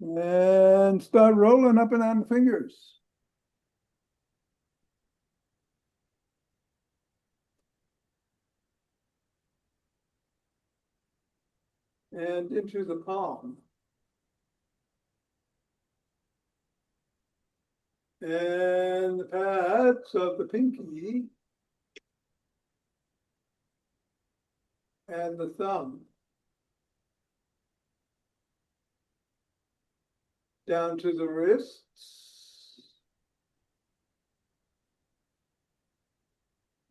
And start rolling up and down the fingers. And into the palm. And the pads of the pinky and the thumb. Down to the wrists.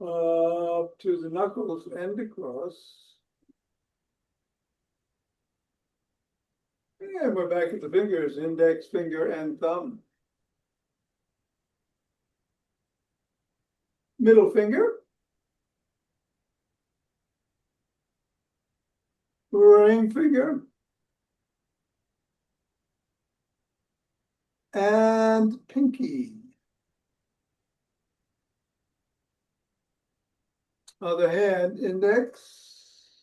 Up to the knuckles and across. And we're back at the fingers, index finger and thumb. Middle finger. Ring finger. And pinky. Other hand, index.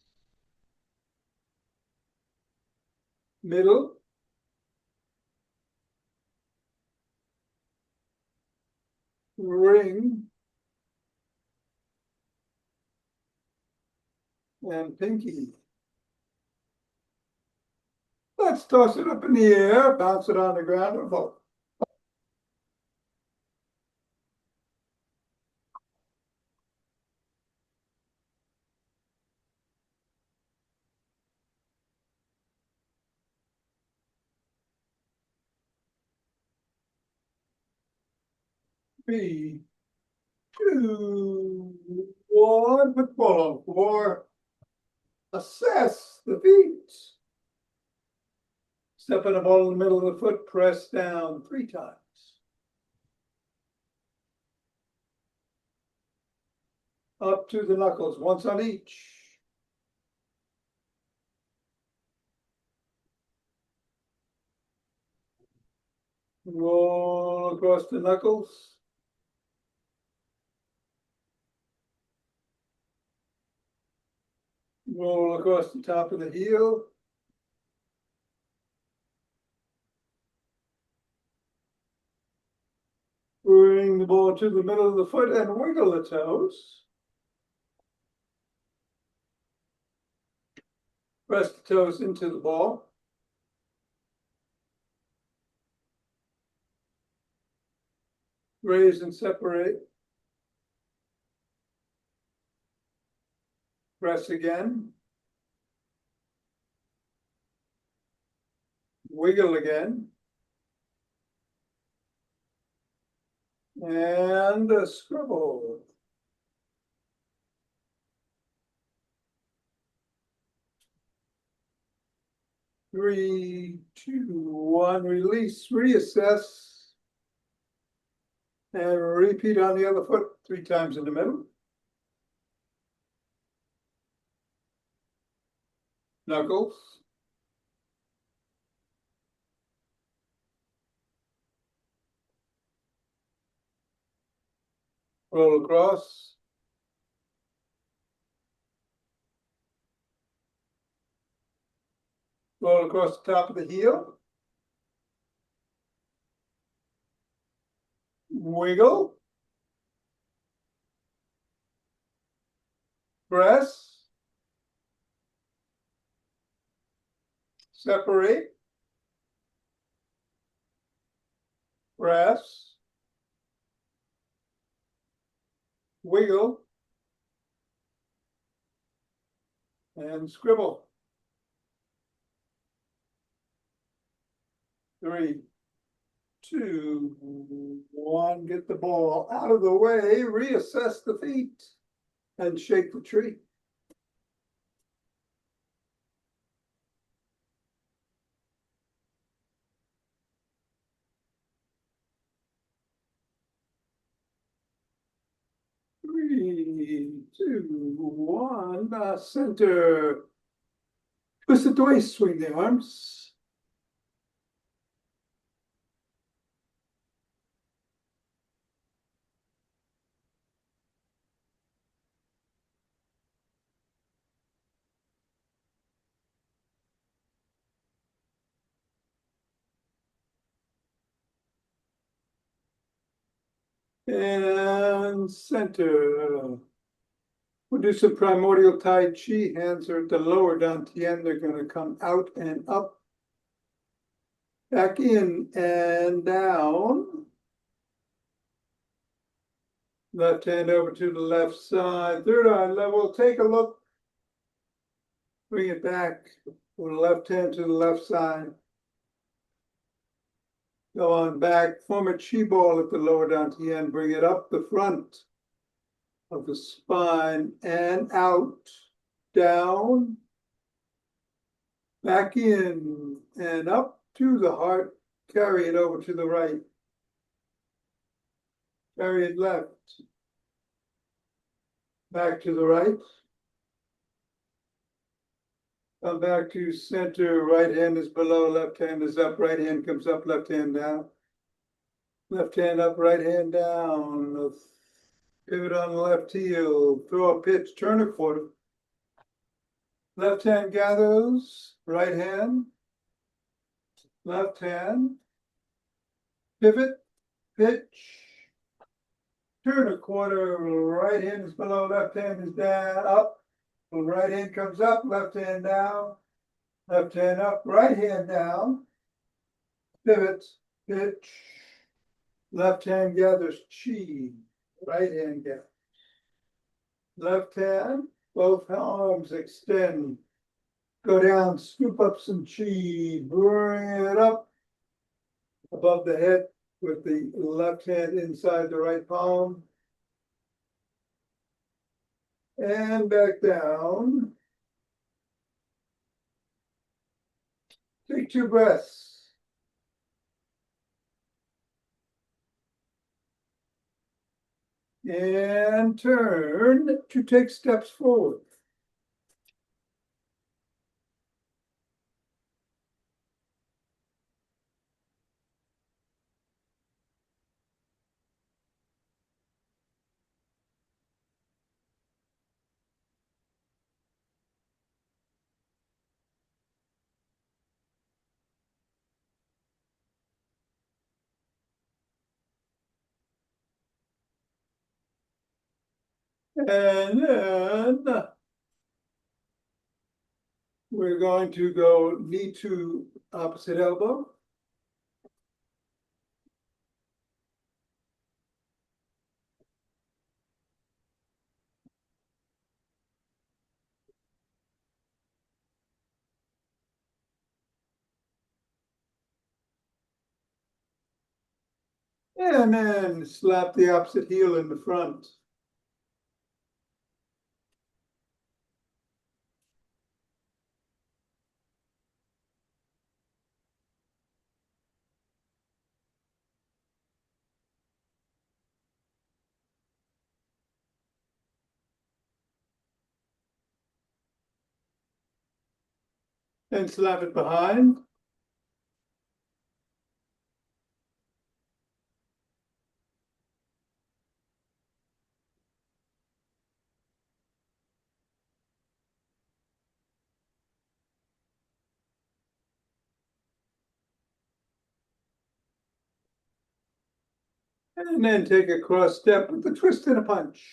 Middle. Ring. And pinky. Let's toss it up in the air, bounce it on the ground, and vote. Three, two, one, put the ball on the floor. Assess the feet. Step in the ball in the middle of the foot, press down 3 times. Up to the knuckles, once on each. Roll across the knuckles. Roll across the top of the heel. Bring the ball to the middle of the foot and wiggle the toes. Press the toes into the ball. Raise and separate. Press again. Wiggle again. And a scribble. Three, two, one, release, reassess. And repeat on the other foot 3 times in the middle. Knuckles. Roll across. Roll across the top of the heel. Wiggle. Press. Separate. Press. Wiggle. And scribble. 3, 2, 1. Get the ball out of the way. Reassess the feet and shake the tree. Three, two, one. Center. Twist it the waist. Swing the arms. And center. We'll do some primordial Tai Chi. Hands are at the lower dantian. They're going to come out and up. Back in and down. Left hand over to the left side. Third eye level. Take a look. Bring it back with the left hand to the left side. Go on back. Form a chi ball at the lower dantian. Bring it up the front of the spine and out. Down. Back in and up to the heart. Carry it over to the right. Carry it left. Back to the right. Come back to center. Right hand is below, left hand is up. Right hand comes up, left hand down. Left hand up, right hand down. Pivot on the left heel. Throw a pitch, turn a quarter. Left hand gathers, right hand. Left hand. Pivot, pitch. Turn a quarter, right hand is below, left hand is down, up. Right hand comes up, left hand down, left hand up, right hand down. Pivot, pitch. Left hand gathers chi, right hand gathers. Left hand, both arms extend. Go down, scoop up some chi, bring it up above the head with the left hand inside the right palm. And back down. Take 2 breaths. And turn to take steps forward. And then we're going to go knee to opposite elbow. And then slap the opposite heel in the front. And slap it behind. And then take a cross step with a twist and a punch.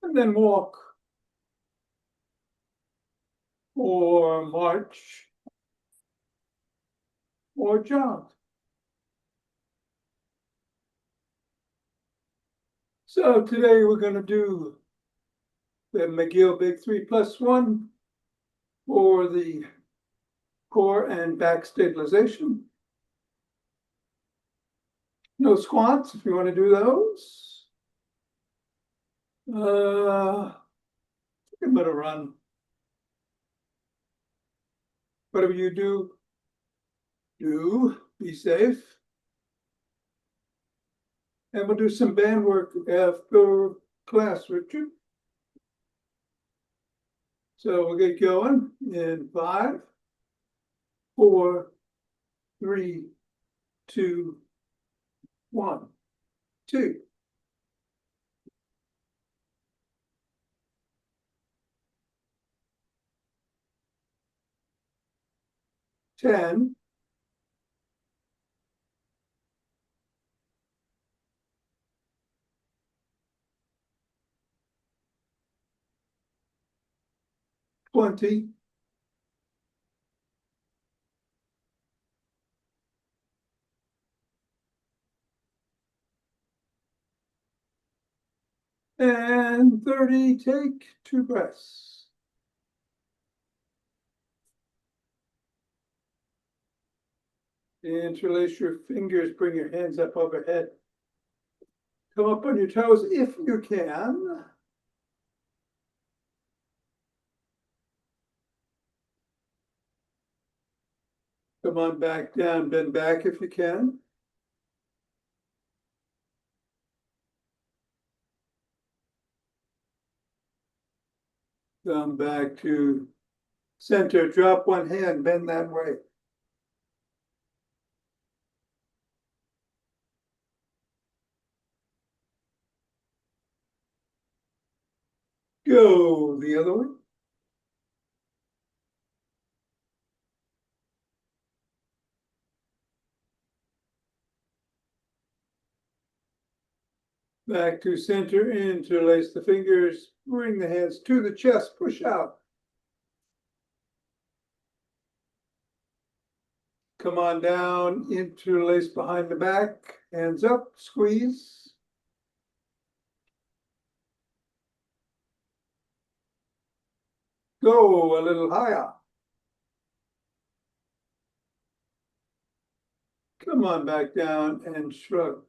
And then walk or march or jog. So today we're going to do the McGill Big 3+1 for the core and back stabilization. No squats if you want to do those. Give it a run. Whatever you do, be safe. And we'll do some band work after class, Richard. So we'll get going in 5, 4, 3, 2, 1, 2. 10. 20. 30. Take 2 breaths. Interlace your fingers, bring your hands up overhead. Come up on your toes if you can. Come on back down, bend back if you can. Come back to center, drop one hand, bend that way. Go the other way. Back to center, interlace the fingers, bring the hands to the chest, push out. Come on down, interlace behind the back, hands up, squeeze. Go a little higher. Come on back down and shrug.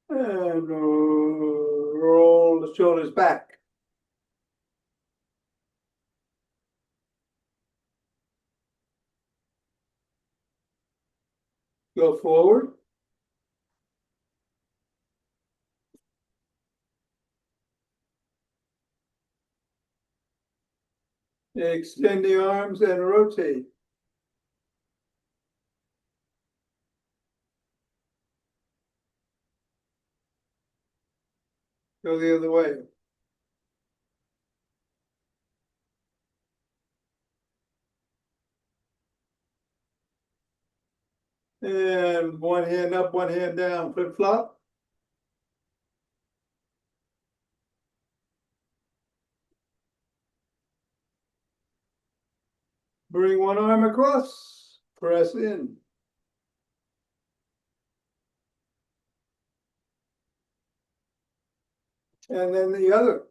And roll the shoulders back. Go forward. Extend the arms and rotate. Go the other way. And one hand up, one hand down, flip flop. Bring one arm across, press in. And then the other.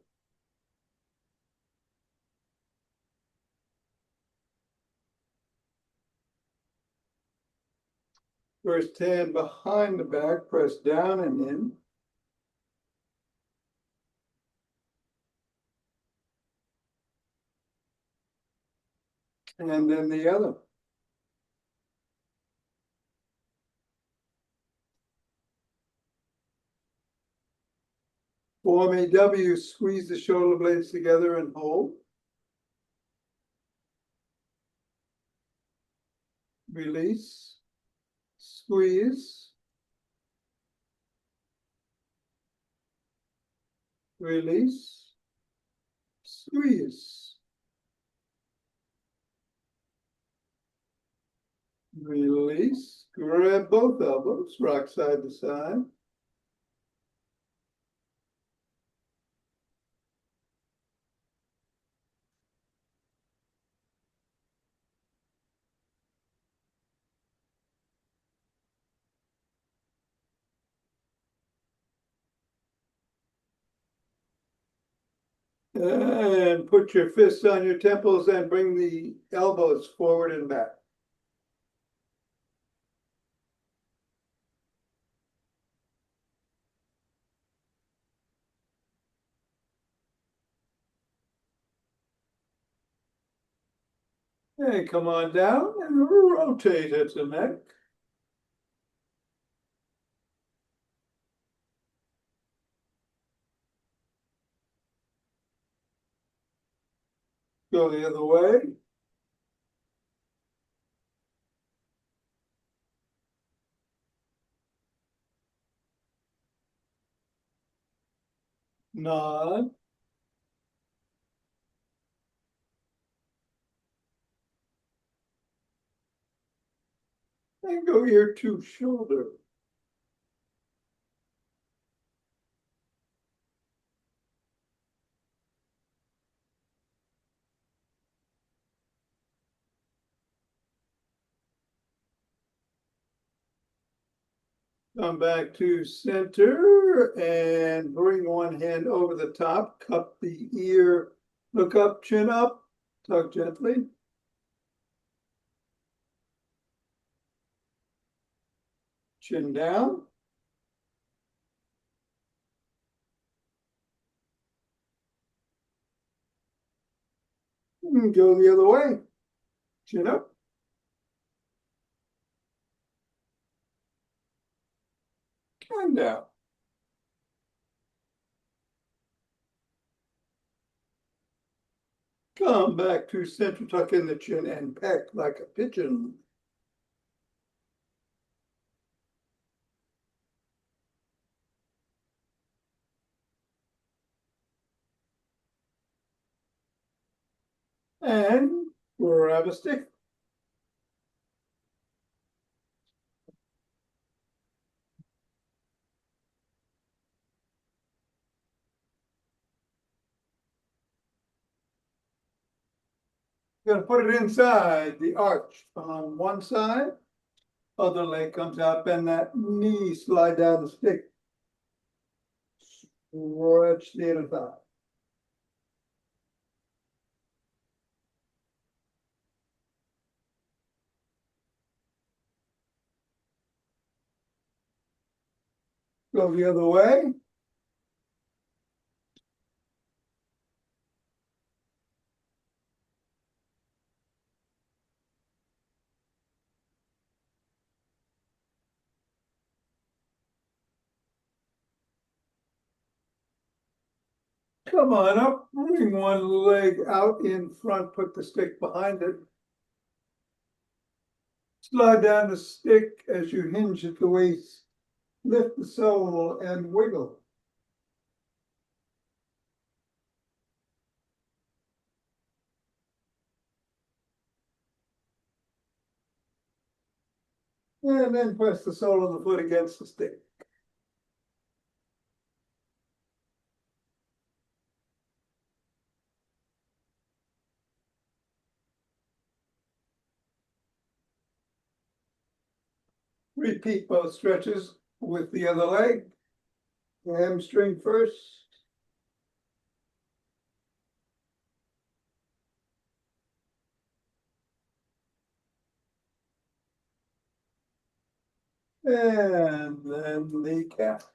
First hand behind the back, press down and in. And then the other. Form a W, squeeze the shoulder blades together and hold. Release, squeeze, release, squeeze, release, grab both elbows, rock side to side. And put your fists on your temples and bring the elbows forward and back. And come on down and rotate at the neck. Go the other way. Nod. And go ear to shoulder. Come back to center and bring one hand over the top, cup the ear, look up, chin up, tug gently. Chin down. And go the other way. Chin up. And down. Come back to center, tuck in the chin and peck like a pigeon. And grab a stick. You're gonna put it inside the arch on one side. Other leg comes out, bend that knee, slide down the stick. Stretch the other thigh. Go the other way. Come on up, bring one leg out in front, put the stick behind it. Slide down the stick as you hinge at the waist. Lift the sole and wiggle. And then press the sole of the foot against the stick. Repeat both stretches with the other leg. The hamstring first. And then the calf.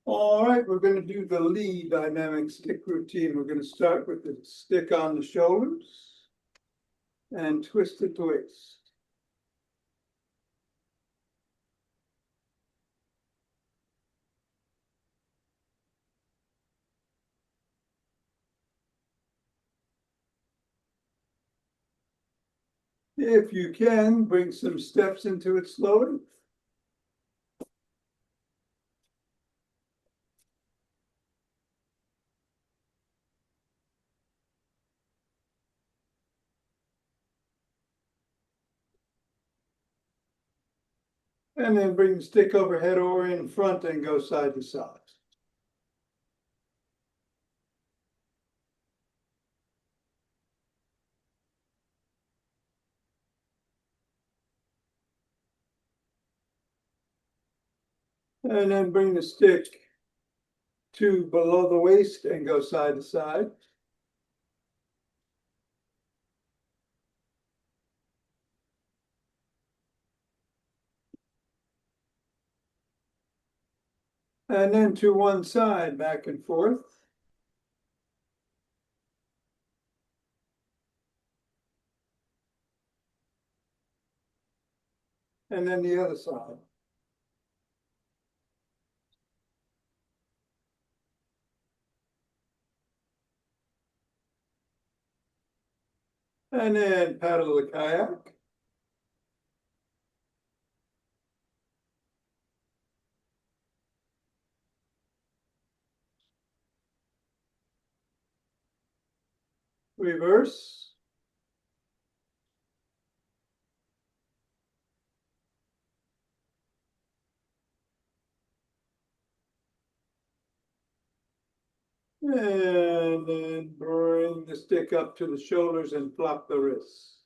All right, we're going to do the lead dynamic stick routine. We're going to start with the stick on the shoulders and twist it to waist. If you can, bring some steps into it slowly. And then bring the stick overhead or in front and go side to side. And then bring the stick to below the waist and go side to side. And then to one side, back and forth. And then the other side. And then paddle the kayak. Reverse. And then bring the stick up to the shoulders and flop the wrists.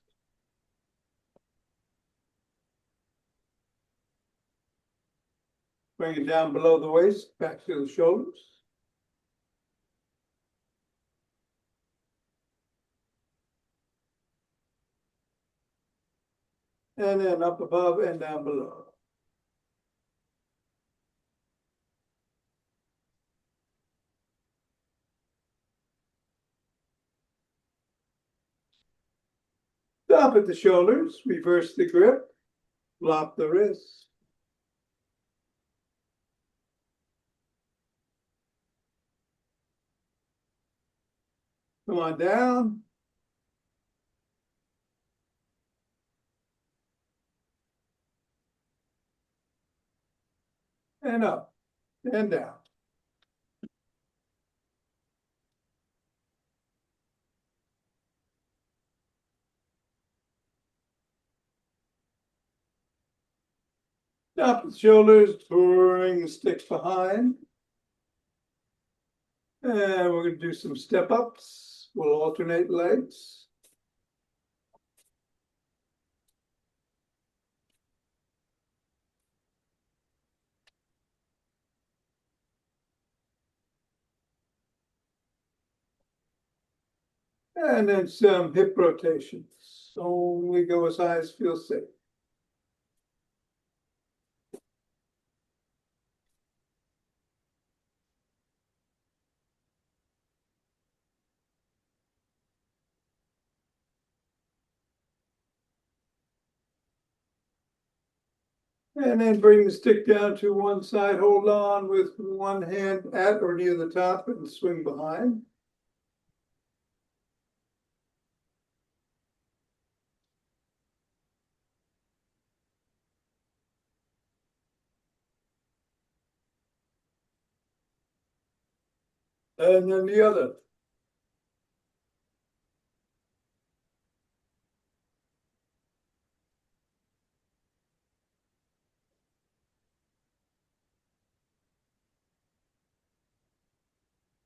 Bring it down below the waist, back to the shoulders. And then up above and down below. Stop at the shoulders, reverse the grip, flop the wrists. Come on down. And up and down. Stop the shoulders, bring the sticks behind. And we're going to do some step ups. We'll alternate legs. And then some hip rotations. Only go as high as feels safe. And then bring the stick down to one side, hold on with one hand at or near the top and swing behind. And then the other.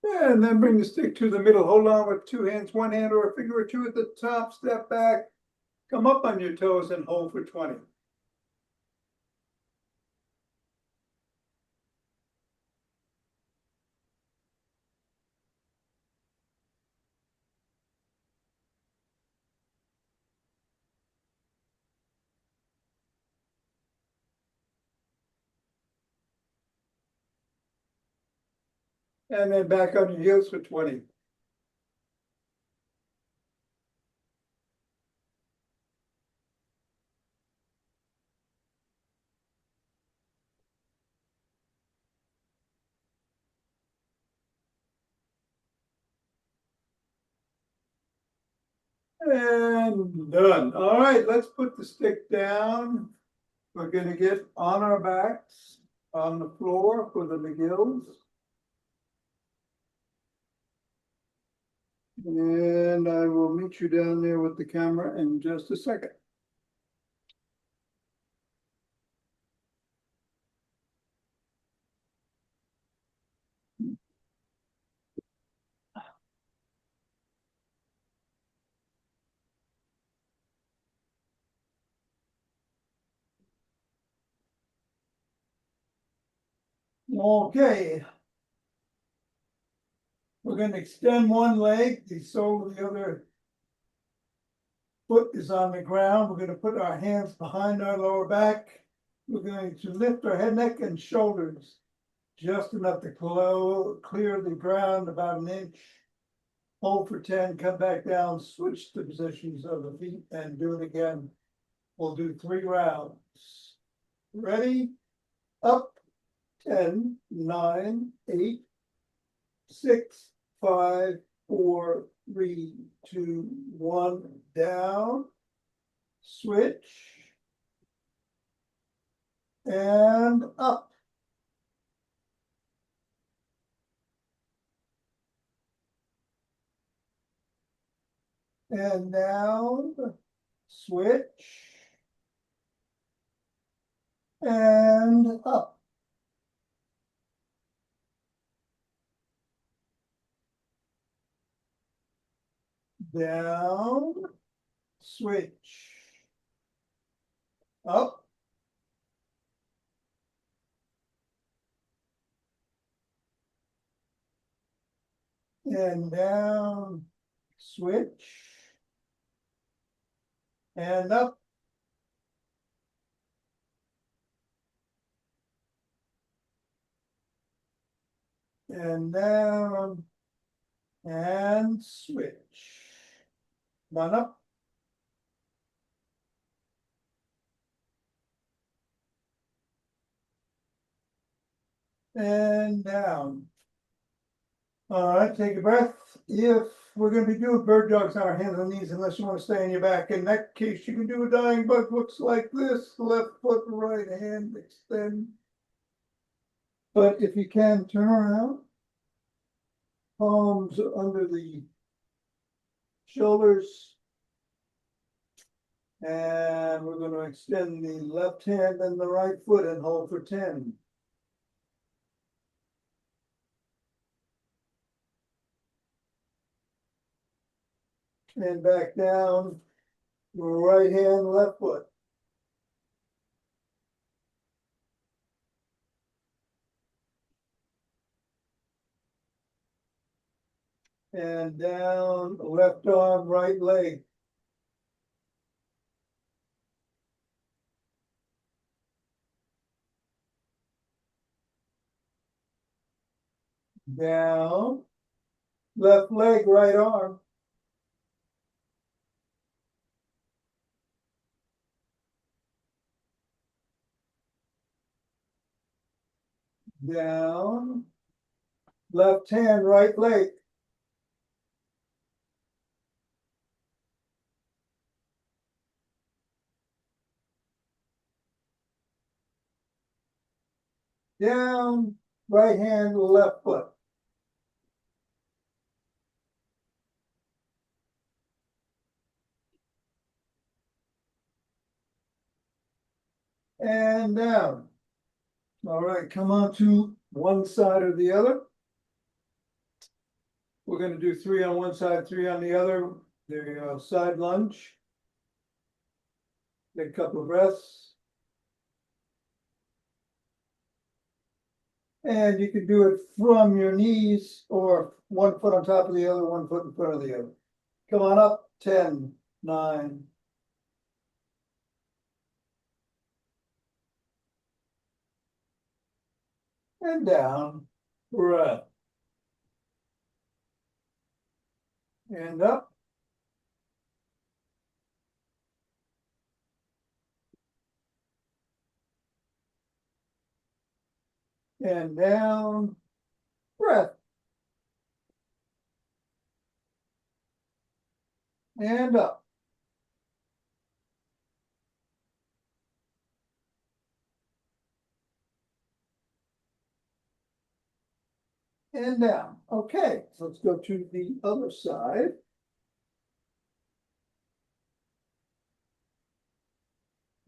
And then bring the stick to the middle. Hold on with two hands, one hand or a finger or two at the top. Step back, come up on your toes and hold for 20. And then back on your heels for 20. And done. All right, let's put the stick down. We're going to get on our backs on the floor for the McGills. And I will meet you down there with the camera in just a second. Okay. We're going to extend one leg, the sole of the other foot is on the ground. We're going to put our hands behind our lower back. We're going to lift our head, neck, and shoulders just enough to clear the ground about an inch. Hold for 10, come back down, switch the positions of the feet and do it again. We'll do 3 rounds. Ready? Up. 10, 9, 8, 6, 5, 4, 3, 2, 1. Down. Switch. And up. And down. Switch. And up. Down. Switch. Up. And down. Switch. And up. And down. And switch. One up. And down. All right, take a breath. If we're going to be doing bird dogs on our hands and knees, unless you want to stay on your back, in that case, you can do a dying bug. Looks like this: left foot, right hand, extend. But if you can, turn around. Palms under the shoulders. And we're going to extend the left hand and the right foot and hold for 10. And back down, right hand, left foot. And down, left arm, right leg. Down, left leg, right arm. Down, left hand, right leg. Down, right hand, left foot. And down. All right, come on to one side or the other. We're going to do 3 on one side, 3 on the other. There you go, side lunge. Take a couple of breaths. And you can do it from your knees or one foot on top of the other, one foot in front of the other. Come on up, 10, 9. And down, breath. And up. And down, breath. And up. And down. Okay, so let's go to the other side.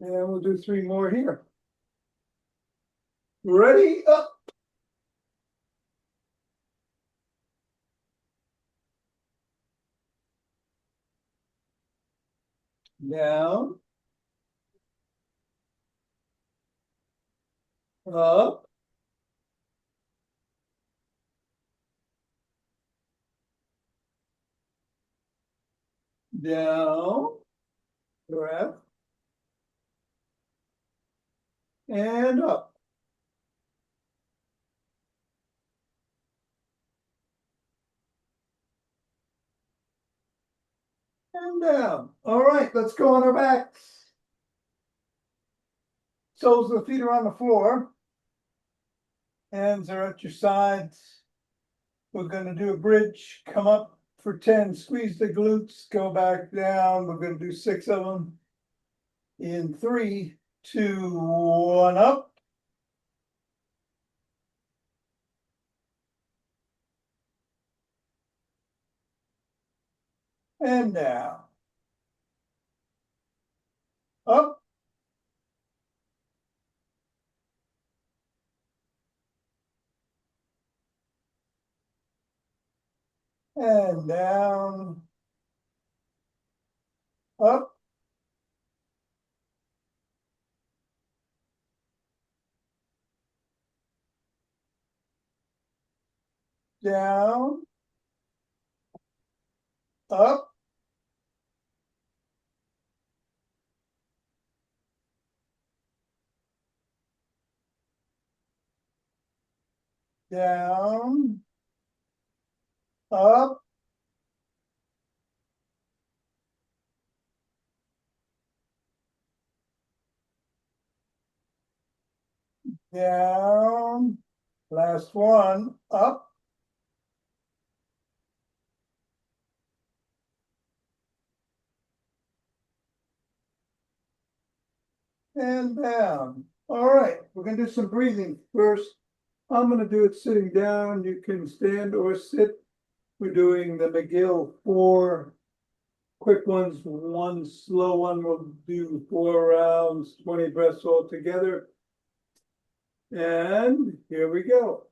And we'll do 3 more here. Ready, up. Down. Up. Down. Breath. And up. And down. All right, let's go on our backs. Soles of the feet are on the floor. Hands are at your sides. We're gonna do a bridge, come up for 10, squeeze the glutes, go back down. We're gonna do 6 of them. In 3, 2, 1, up. And down. Up. And down. Up. Down. Up. Down. Up. Down. Last one. Up. And down. All right, we're gonna do some breathing first. I'm gonna do it sitting down. You can stand or sit. We're doing the McGill 4 quick ones, 1 slow one. We'll do 4 rounds, 20 breaths all together. And here we go.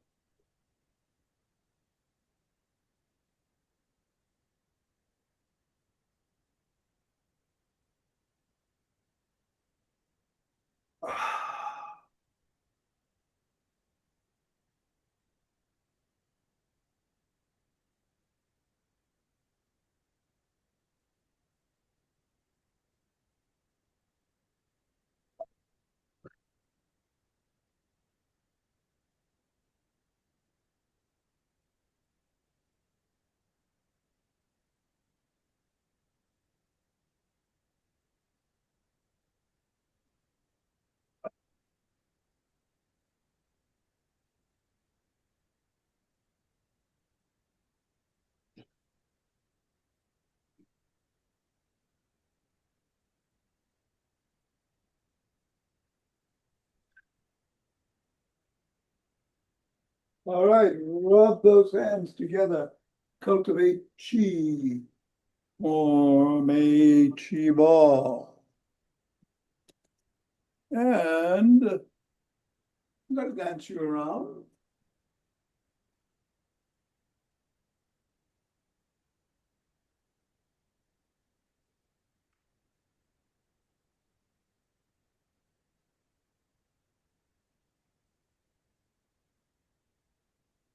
All right, rub those hands together. Cultivate chi. Form a chi ball. And I'm gonna dance you around.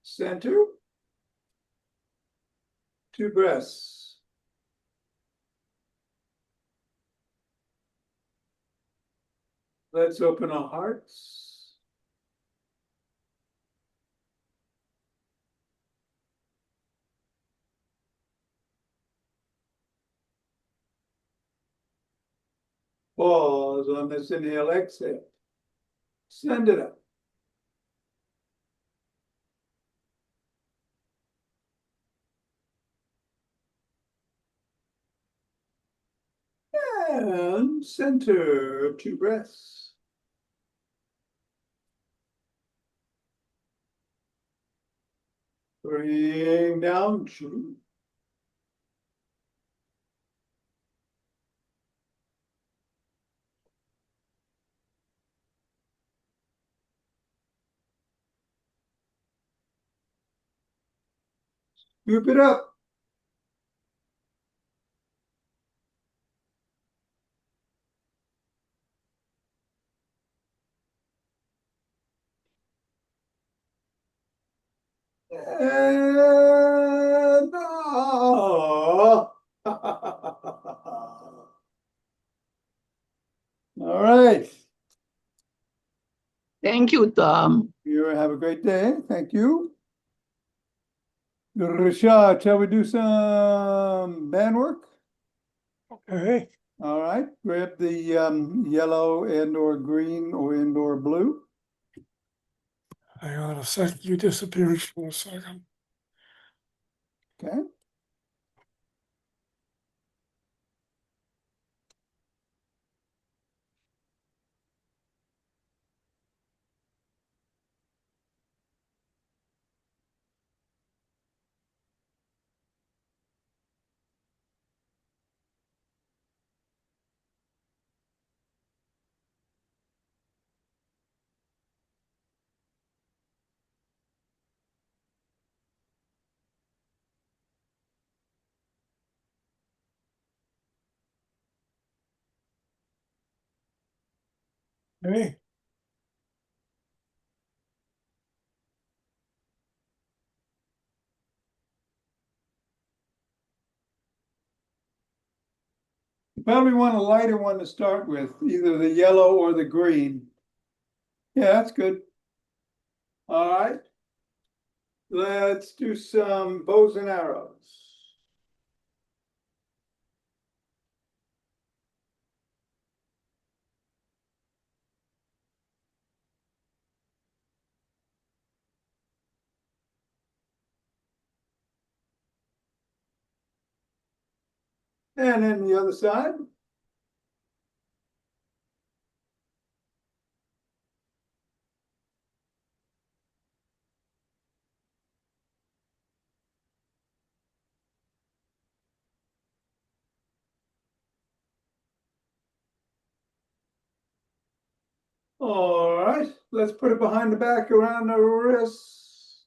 Center. 2 breaths. Let's open our hearts. Pause on this inhale, exhale. Send it up. And center, 2 breaths. Bring down, 2. Scoop it up. And all right. Thank you, Thom. You have a great day. Thank you. Rashad, shall we do some band work? All right. All right, grab the yellow and or green or blue. Hang on a second, you disappeared for a second. Okay. Hey, You probably want a lighter one to start with, either the yellow or the green. Yeah, that's good. All right. Let's do some bows and arrows. And then the other side. All right, let's put it behind the back around the wrists.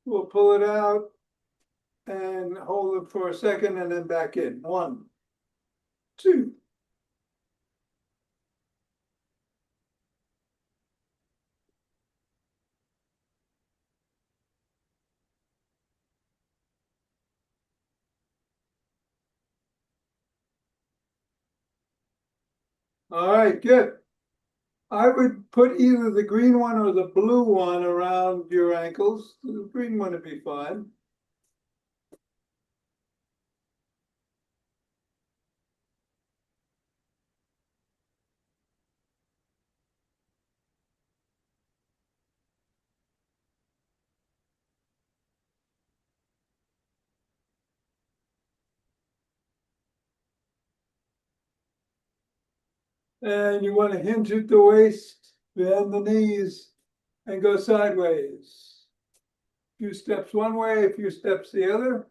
We'll pull it out and hold it for a second and then back in. 1, 2. All right, good. I would put either the green one or the blue one around your ankles. The green one would be fine. And you want to hinge at the waist, bend the knees, and go sideways. A few steps one way, a few steps the other.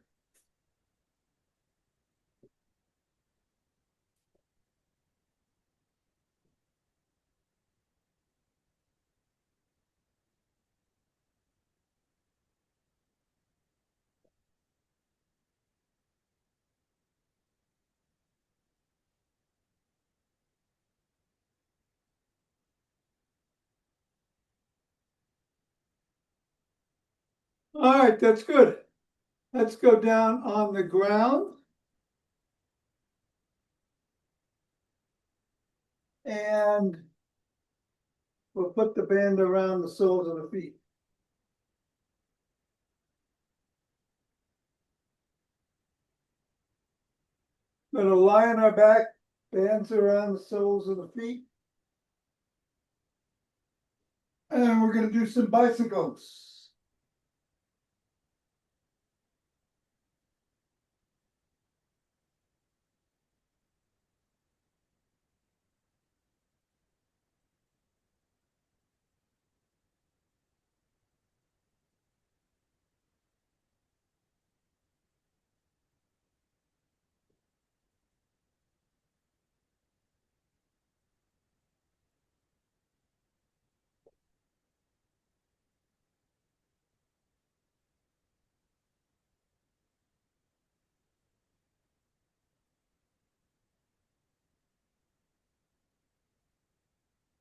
All right, that's good. Let's go down on the ground. And we'll put the band around the soles of the feet. Going to lie on our back, bands around the soles of the feet. And we're going to do some bicycles.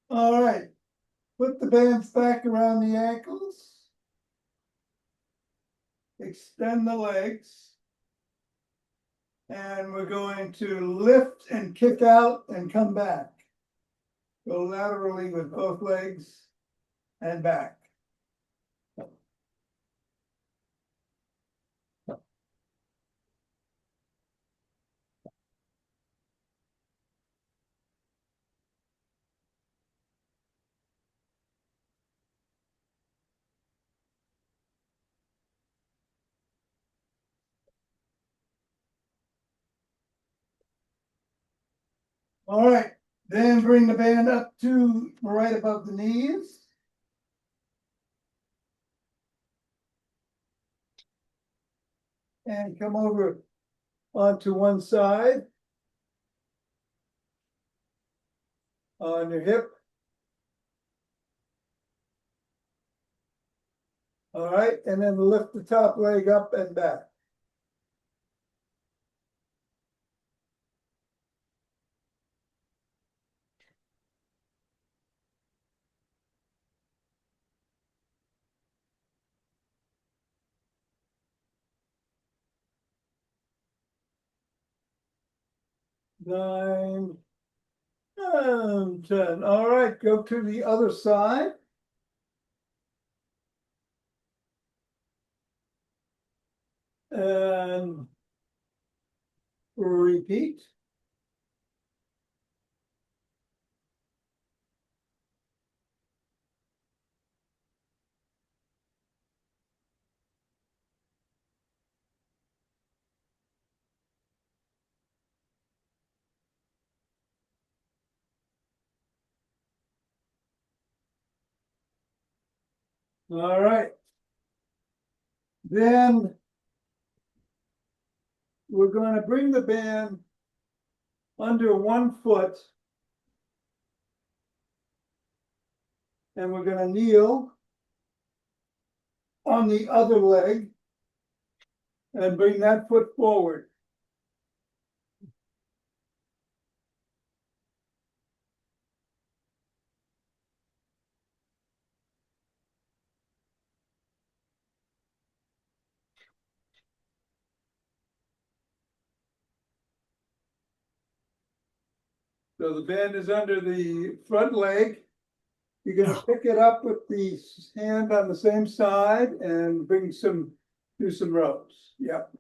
All right, put the bands back around the ankles. Extend the legs. And we're going to lift and kick out and come back. Go laterally with both legs and back. All right, then bring the band up to right above the knees. And come over onto one side. On your hip. All right, and then lift the top leg up and back. Nine, and 10. All right, go to the other side. And repeat. All right. Then we're going to bring the band under 1 foot. And we're going to kneel on the other leg and bring that foot forward. So the band is under the front leg. You're gonna pick it up with the hand on the same side and do some rows. Yep.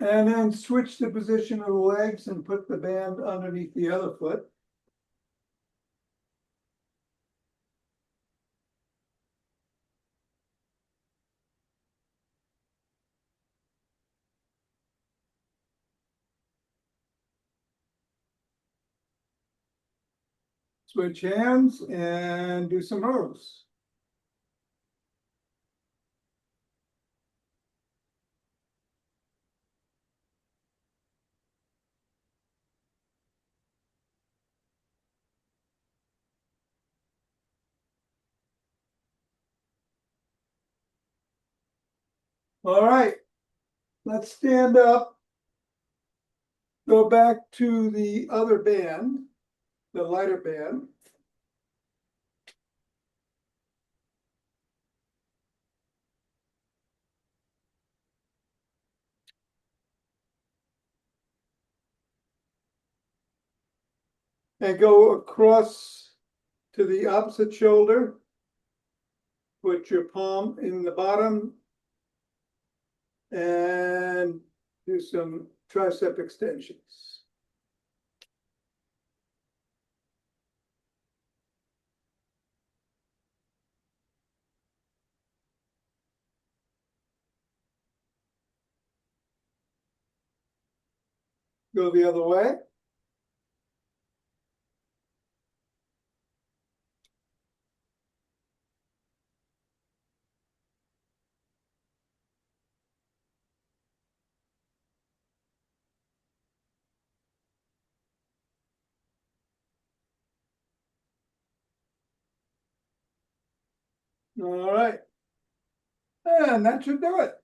And then switch the position of the legs and put the band underneath the other foot. Switch hands and do some rows. All right, let's stand up. Go back to the other band, the lighter band. And go across to the opposite shoulder. Put your palm in the bottom and do some tricep extensions. Go the other way. All right. And that should do it.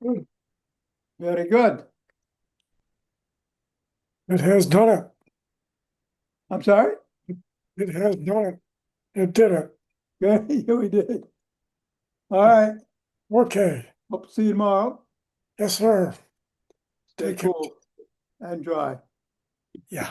Good. Very good. It has done it. I'm sorry? It has done it. It did it. Good. Yeah, we did. All right. Okay. Hope to see you tomorrow. Yes, sir. Stay Take care. cool and dry. Yeah.